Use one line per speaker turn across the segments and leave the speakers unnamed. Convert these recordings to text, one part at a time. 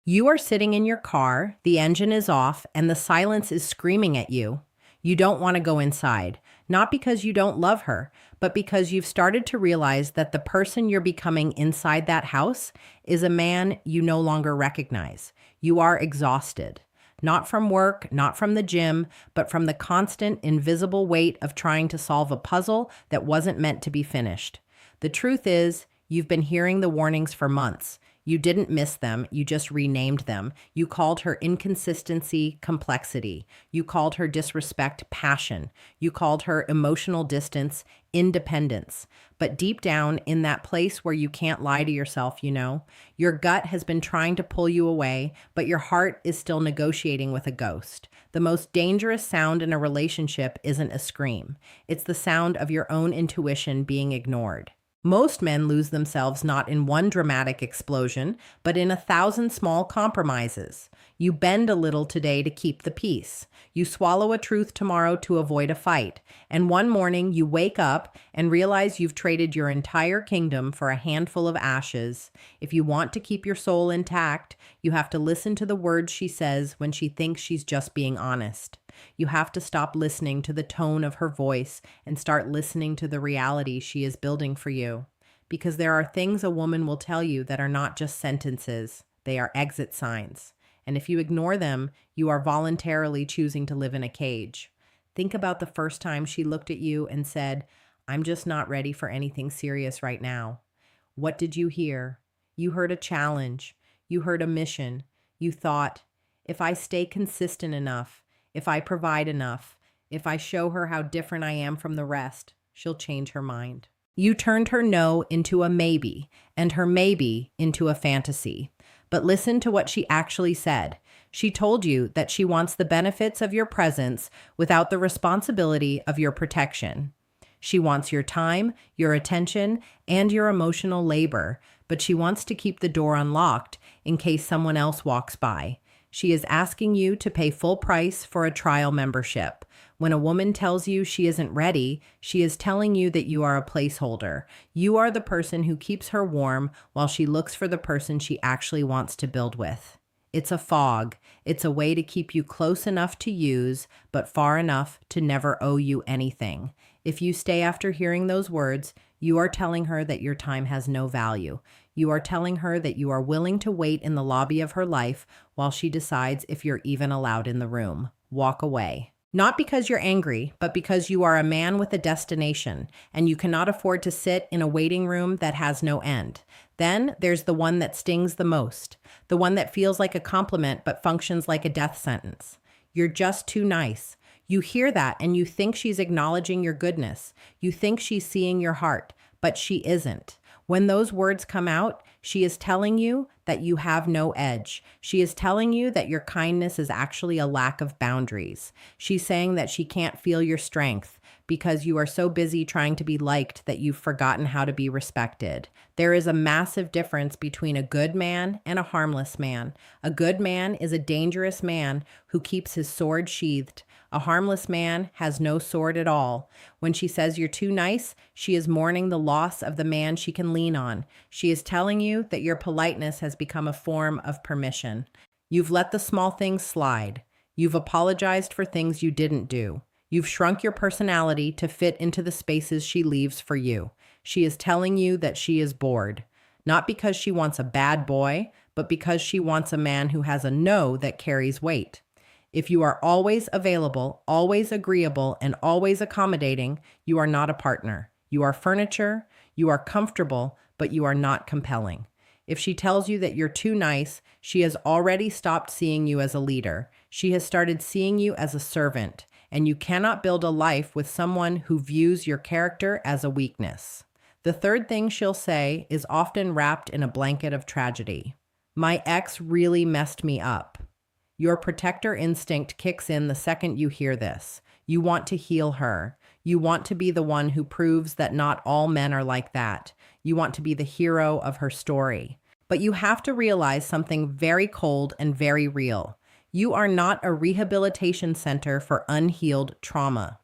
You are sitting in your car, the engine is off, and the silence is screaming at you. You don't want to go inside, not because you don't love her, but because you've started to realize that the person you're becoming inside that house is a man you no longer recognize. You are exhausted. Not from work, not from the gym, but from the constant, invisible weight of trying to solve a puzzle that wasn't meant to be finished. The truth is, you've been hearing the warnings for months. You didn't miss them, you just renamed them. You called her inconsistency complexity. You called her disrespect passion. You called her emotional distance independence. But deep down in that place where you can't lie to yourself, your gut has been trying to pull you away, but your heart is still negotiating with a ghost. The most dangerous sound in a relationship isn't a scream, it's the sound of your own intuition being ignored. Most men lose themselves not in one dramatic explosion, but in 1,000 small compromises. You bend a little today to keep the peace. You swallow a truth tomorrow to avoid a fight. And one morning you wake up and realize you've traded your entire kingdom for a handful of ashes. If you want to keep your soul intact, you have to listen to the words she says when she thinks she's just being honest. You have to stop listening to the tone of her voice and start listening to the reality she is building for you. Because there are things a woman will tell you that are not just sentences, they are exit signs. And if you ignore them, you are voluntarily choosing to live in a cage. Think about the first time she looked at you and said, "I'm just not ready for anything serious right now." What did you hear? You heard a challenge. You heard a mission. You thought, if I stay consistent enough, if I provide enough, if I show her how different I am from the rest, she'll change her mind. You turned her no into a maybe, and her maybe into a fantasy. But listen to what she actually said. She told you that she wants the benefits of your presence without the responsibility of your protection. She wants your time, your attention, and your emotional labor, but she wants to keep the door unlocked in case someone else walks by. She is asking you to pay full price for a trial membership. When a woman tells you she isn't ready, she is telling you that you are a placeholder. You are the person who keeps her warm while she looks for the person she actually wants to build with. It's a fog. It's a way to keep you close enough to use, but far enough to never owe you anything. If you stay after hearing those words, you are telling her that your time has no value. You are telling her that you are willing to wait in the lobby of her life while she decides if you're even allowed in the room. Walk away. Not because you're angry, but because you are a man with a destination, and you cannot afford to sit in a waiting room that has no end. Then there's the one that stings the most, the one that feels like a compliment but functions like a death sentence. You're just too nice. You hear that and you think she's acknowledging your goodness. You think she's seeing your heart, but she isn't. When those words come out, she is telling you that you have no edge. She is telling you that your kindness is actually a lack of boundaries. She's saying that she can't feel your strength because you are so busy trying to be liked that you've forgotten how to be respected. There is a massive difference between a good man and a harmless man. A good man is a dangerous man who keeps his sword sheathed. A harmless man has no sword at all. When she says you're too nice, she is mourning the loss of the man she can lean on. She is telling you that your politeness has become a form of permission. You've let the small things slide. You've apologized for things you didn't do. You've shrunk your personality to fit into the spaces she leaves for you. She is telling you that she is bored. Not because she wants a bad boy, but because she wants a man who has a no that carries weight. If you are always available, always agreeable, and always accommodating, you are not a partner. You are furniture, you are comfortable, but you are not compelling. If she tells you that you're too nice, she has already stopped seeing you as a leader. She has started seeing you as a servant, and you cannot build a life with someone who views your character as a weakness. The third thing she'll say is often wrapped in a blanket of tragedy. My ex really messed me up. Your protector instinct kicks in the second you hear this. You want to heal her. You want to be the one who proves that not all men are like that. You want to be the hero of her story. But you have to realize something very cold and very real. You are not a rehabilitation center for unhealed trauma.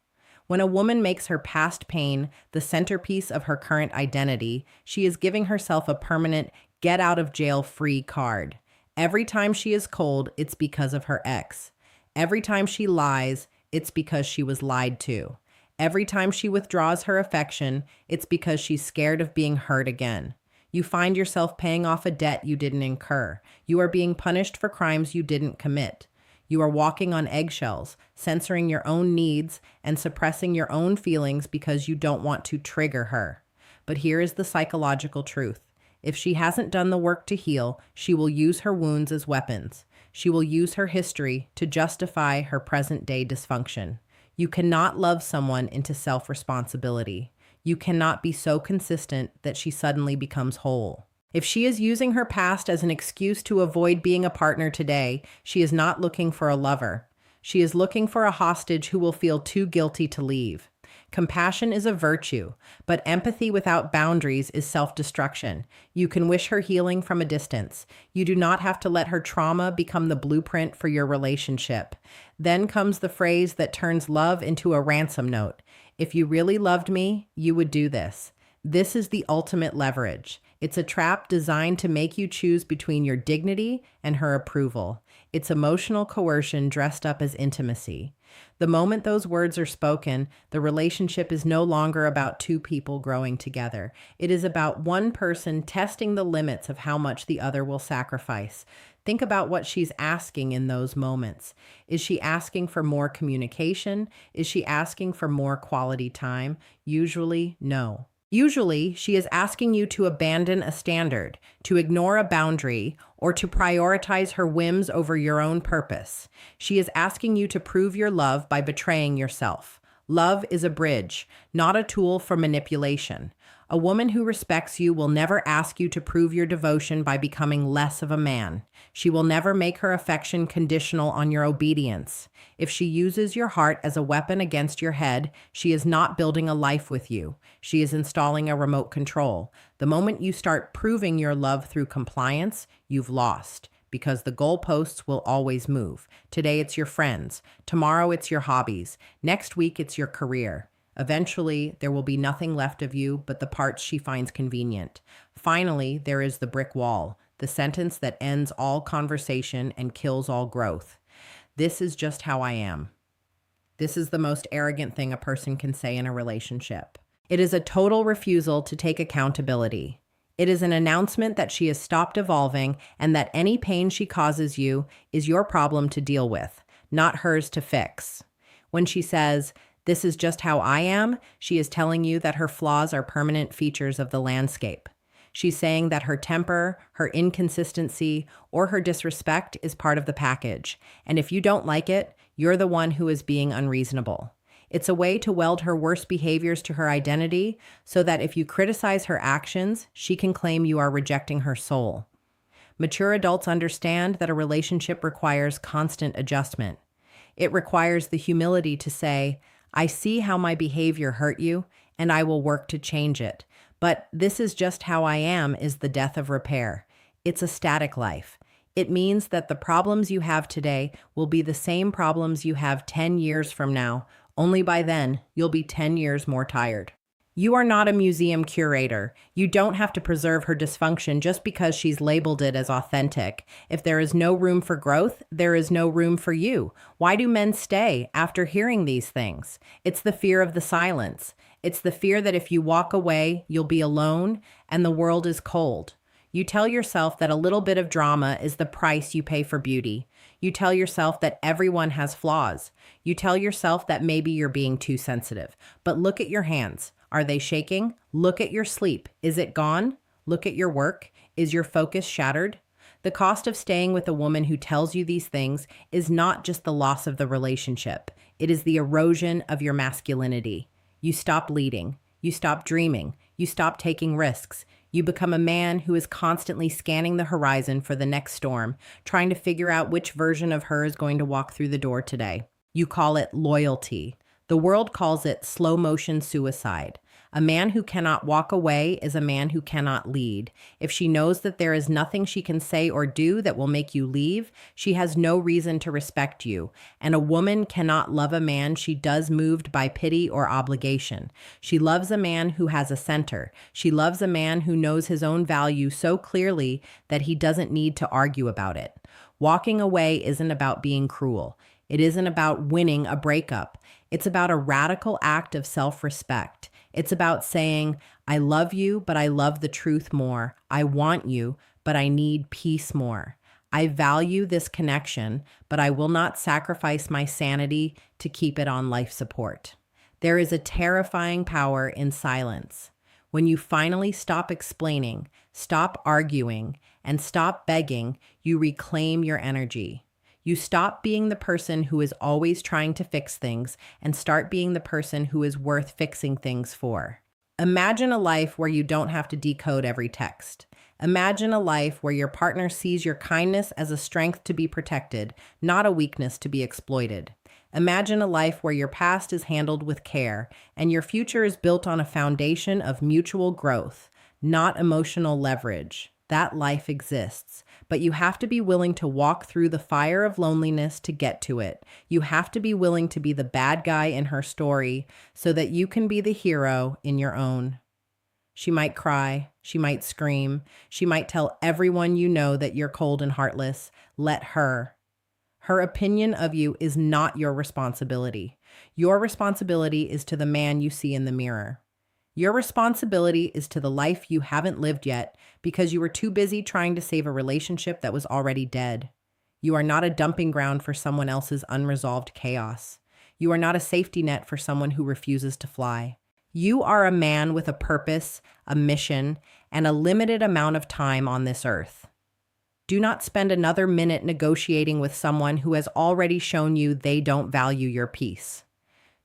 When a woman makes her past pain the centerpiece of her current identity, she is giving herself a permanent get out of jail free card. Every time she is cold, it's because of her ex. Every time she lies, it's because she was lied to. Every time she withdraws her affection, it's because she's scared of being hurt again. You find yourself paying off a debt you didn't incur. You are being punished for crimes you didn't commit. You are walking on eggshells, censoring your own needs and suppressing your own feelings because you don't want to trigger her. But here is the psychological truth. If she hasn't done the work to heal, she will use her wounds as weapons. She will use her history to justify her present-day dysfunction. You cannot love someone into self-responsibility. You cannot be so consistent that she suddenly becomes whole. If she is using her past as an excuse to avoid being a partner today, she is not looking for a lover. She is looking for a hostage who will feel too guilty to leave. Compassion is a virtue, but empathy without boundaries is self-destruction. You can wish her healing from a distance. You do not have to let her trauma become the blueprint for your relationship. Then comes the phrase that turns love into a ransom note. If you really loved me, you would do this. This is the ultimate leverage. It's a trap designed to make you choose between your dignity and her approval. It's emotional coercion dressed up as intimacy. The moment those words are spoken, the relationship is no longer about two people growing together. It is about one person testing the limits of how much the other will sacrifice. Think about what she's asking in those moments. Is she asking for more communication? Is she asking for more quality time? Usually, no. Usually, she is asking you to abandon a standard, to ignore a boundary, or to prioritize her whims over your own purpose. She is asking you to prove your love by betraying yourself. Love is a bridge, not a tool for manipulation. A woman who respects you will never ask you to prove your devotion by becoming less of a man. She will never make her affection conditional on your obedience. If she uses your heart as a weapon against your head, she is not building a life with you. She is installing a remote control. The moment you start proving your love through compliance, you've lost. Because the goalposts will always move. Today it's your friends. Tomorrow it's your hobbies. Next week it's your career. Eventually, there will be nothing left of you but the parts she finds convenient. Finally, there is the brick wall, the sentence that ends all conversation and kills all growth. This is just how I am. This is the most arrogant thing a person can say in a relationship. It is a total refusal to take accountability. It is an announcement that she has stopped evolving and that any pain she causes you is your problem to deal with, not hers to fix. When she says, "This is just how I am," she is telling you that her flaws are permanent features of the landscape. She's saying that her temper, her inconsistency, or her disrespect is part of the package. And if you don't like it, you're the one who is being unreasonable. It's a way to weld her worst behaviors to her identity so that if you criticize her actions, she can claim you are rejecting her soul. Mature adults understand that a relationship requires constant adjustment. It requires the humility to say, "I see how my behavior hurt you, and I will work to change it. But this is just how I am" is the death of repair. It's a static life. It means that the problems you have today will be the same problems you have 10 years from now. Only by then, you'll be 10 years more tired. You are not a museum curator. You don't have to preserve her dysfunction just because she's labeled it as authentic. If there is no room for growth, there is no room for you. Why do men stay after hearing these things? It's the fear of the silence. It's the fear that if you walk away, you'll be alone and the world is cold. You tell yourself that a little bit of drama is the price you pay for beauty. You tell yourself that everyone has flaws. You tell yourself that maybe you're being too sensitive. But look at your hands. Are they shaking? Look at your sleep. Is it gone? Look at your work. Is your focus shattered? The cost of staying with a woman who tells you these things is not just the loss of the relationship. It is the erosion of your masculinity. You stop leading. You stop dreaming. You stop taking risks. You become a man who is constantly scanning the horizon for the next storm, trying to figure out which version of her is going to walk through the door today. You call it loyalty. The world calls it slow motion suicide. A man who cannot walk away is a man who cannot lead. If she knows that there is nothing she can say or do that will make you leave, she has no reason to respect you. And a woman cannot love a man she does moved by pity or obligation. She loves a man who has a center. She loves a man who knows his own value so clearly that he doesn't need to argue about it. Walking away isn't about being cruel. It isn't about winning a breakup. It's about a radical act of self-respect. It's about saying, I love you, but I love the truth more. I want you, but I need peace more. I value this connection, but I will not sacrifice my sanity to keep it on life support. There is a terrifying power in silence. When you finally stop explaining, stop arguing, and stop begging, you reclaim your energy. You stop being the person who is always trying to fix things and start being the person who is worth fixing things for. Imagine a life where you don't have to decode every text. Imagine a life where your partner sees your kindness as a strength to be protected, not a weakness to be exploited. Imagine a life where your past is handled with care and your future is built on a foundation of mutual growth, not emotional leverage. That life exists, but you have to be willing to walk through the fire of loneliness to get to it. You have to be willing to be the bad guy in her story so that you can be the hero in your own. She might cry, she might scream, she might tell everyone you know that you're cold and heartless. Let her. Her opinion of you is not your responsibility. Your responsibility is to the man you see in the mirror. Your responsibility is to the life you haven't lived yet because you were too busy trying to save a relationship that was already dead. You are not a dumping ground for someone else's unresolved chaos. You are not a safety net for someone who refuses to fly. You are a man with a purpose, a mission, and a limited amount of time on this earth. Do not spend another minute negotiating with someone who has already shown you they don't value your peace.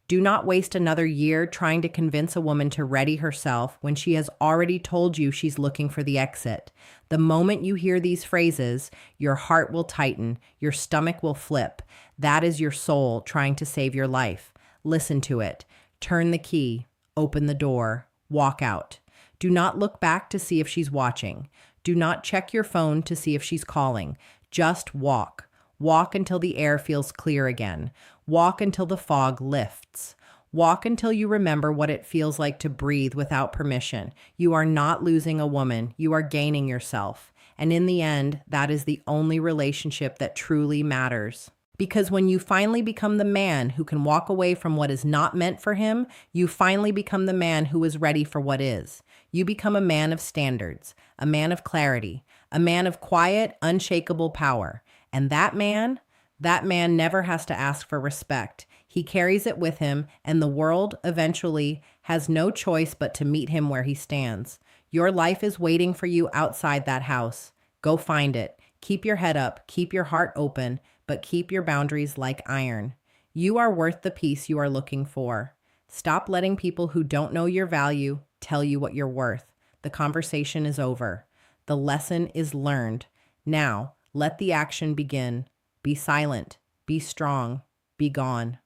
Do not waste another year trying to convince a woman to ready herself when she has already told you she's looking for the exit. The moment you hear these phrases, your heart will tighten, your stomach will flip. That is your soul trying to save your life. Listen to it. Turn the key. Open the door. Walk out. Do not look back to see if she's watching. Do not check your phone to see if she's calling. Just walk. Walk until the air feels clear again. Walk until the fog lifts. Walk until you remember what it feels like to breathe without permission. You are not losing a woman. You are gaining yourself. And in the end, that is the only relationship that truly matters. Because when you finally become the man who can walk away from what is not meant for him, you finally become the man who is ready for what is. You become a man of standards, a man of clarity, a man of quiet, unshakable power. And that man never has to ask for respect. He carries it with him, and the world eventually has no choice but to meet him where he stands. Your life is waiting for you outside that house. Go find it. Keep your head up, keep your heart open, but keep your boundaries like iron. You are worth the peace you are looking for. Stop letting people who don't know your value tell you what you're worth. The conversation is over. The lesson is learned. Now, let the action begin. Be silent. Be strong. Be gone.